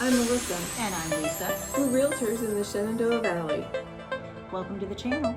I'm Melissa. And I'm Lisa. We're realtors in the Shenandoah Valley. Welcome to the channel.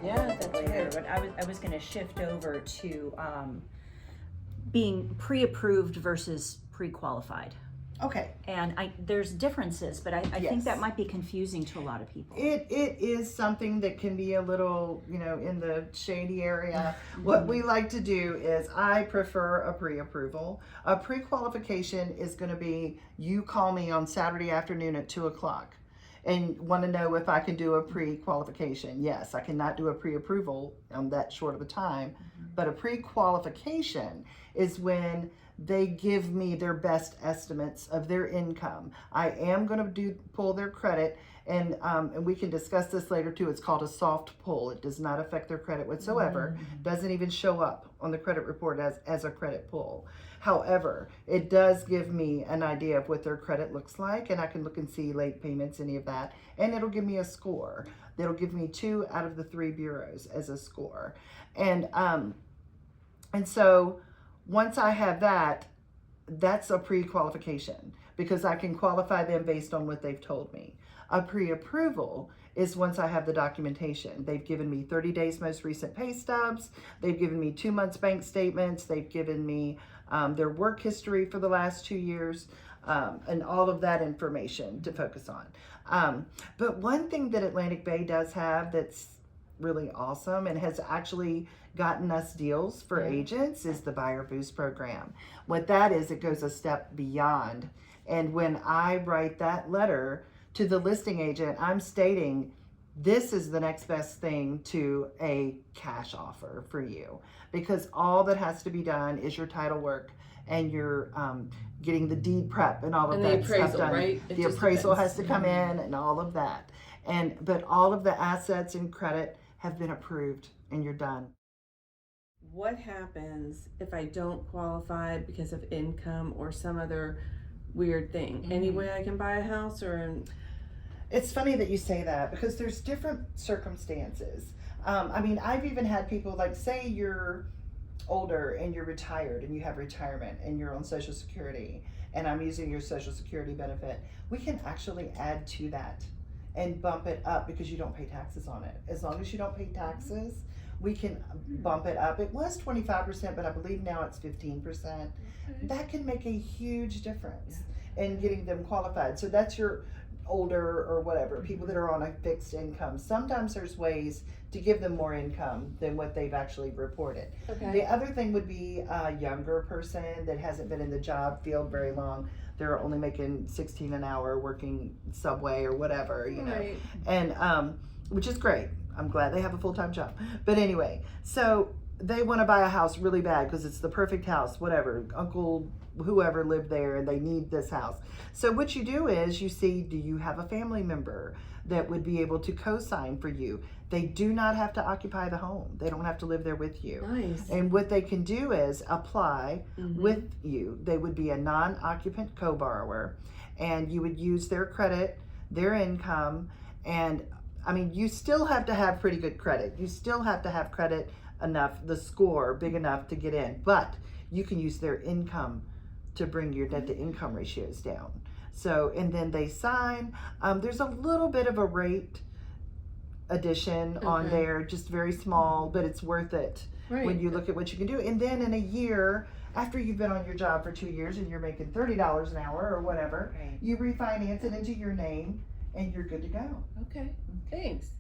Yeah, that's right. But I was going to shift over to being pre-approved versus pre-qualified. Okay. And there's differences, but I Yes. think that might be confusing to a lot of people. It is something that can be a little, in the shady area. What we like to do is I prefer a pre-approval. A pre-qualification is going to be you call me on Saturday afternoon at 2:00 and want to know if I can do a pre-qualification. Yes, I cannot do a pre-approval on that short of a time, but a pre-qualification is when they give me their best estimates of their income. I am going to pull their credit, and we can discuss this later too. It's called a soft pull. It does not affect their credit whatsoever. Doesn't even show up on the credit report as a credit pull. However, it does give me an idea of what their credit looks like, and I can look and see late payments, any of that, and it'll give me a score. It'll give me 2 out of the 3 bureaus as a score. And so once I have that, that's a pre-qualification because I can qualify them based on what they've told me. A pre-approval is once I have the documentation. They've given me 30 days most recent pay stubs. They've given me 2 months bank statements. They've given me their work history for the last 2 years, and all of that information to focus on. But one thing that Atlantic Bay does have that's really awesome and has actually gotten us deals for agents is the Buyer Boost program. What that is, it goes a step beyond. And when I write that letter to the listing agent, I'm stating this is the next best thing to a cash offer for you, because all that has to be done is your title work and your getting the deed prep and all of And that the appraisal, stuff done. right? The appraisal has to come in and all of that. But all of the assets and credit have been approved and you're done. What happens if I don't qualify because of income or some other weird thing? Any way I can buy a house or? It's funny that you say that because there's different circumstances. I've even had people like, say you're older and you're retired and you have retirement and you're on Social Security and I'm using your Social Security benefit. We can actually add to that and bump it up because you don't pay taxes on it. As long as you don't pay taxes, we can bump it up. It was 25%, but I believe now it's 15%. That can make a huge difference in getting them qualified. So that's your older or whatever, people that are on a fixed income. Sometimes there's ways to give them more income than what they've actually reported. Okay. The other thing would be a younger person that hasn't been in the job field very long. They're only making $16 an hour working Subway or whatever, Right. and which is great. I'm glad they have a full-time job. But anyway, so they want to buy a house really bad because it's the perfect house, whatever. Uncle whoever lived there and they need this house. So what you do is you see, do you have a family member that would be able to co-sign for you? They do not have to occupy the home. They don't have to live there with you. Nice. And what they can do is apply with you. They would be a non-occupant co-borrower, and you would use their credit, their income, and you still have to have pretty good credit. You still have to have credit enough, the score big enough to get in, but you can use their income to bring your debt to income ratios down. So, and then they sign. There's a little bit of a rate addition on there, just very small, but it's worth it when you look at what you can do. And then in a year, after you've been on your job for 2 years and you're making $30 an hour or whatever, you refinance it into your name and you're good to go. Okay. Thanks.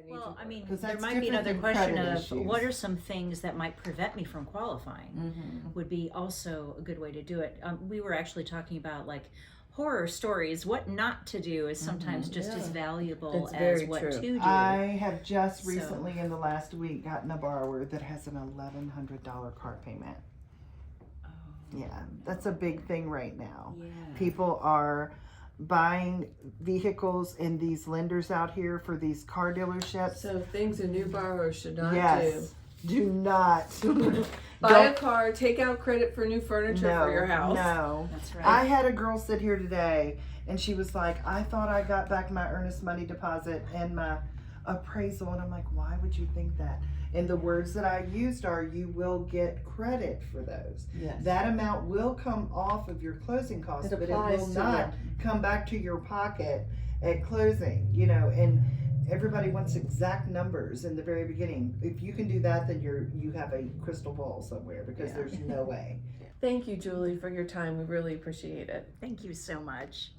Well, Because there that's might be different another than question credit of issues. what are some things that might prevent me from qualifying would be also a good way to do it. We were actually talking about like horror stories. What not to do is sometimes just as valuable It's as very what true. to do. I have just recently in the last week gotten a borrower that has an $1,100 car payment. Yeah, that's a big thing right now. Yeah. People are buying vehicles in these lenders out here for these car dealerships. So things a new borrower should not Yes. Do not do. Buy a car, take out credit for new furniture for your house. No. That's right. I had a girl sit here today and she was like, I thought I got back my earnest money deposit and my appraisal. And I'm like, why would you think that? And the words that I used are, you will get credit for those. Yes. That amount will come off of your closing costs, but it applies will to not come back to your pocket at closing, you know, and everybody wants exact numbers in the very beginning. If you can do that, then you have a crystal ball somewhere, because Yeah. there's no way. Thank you, Julie, for your time. We really appreciate it. Thank you so much.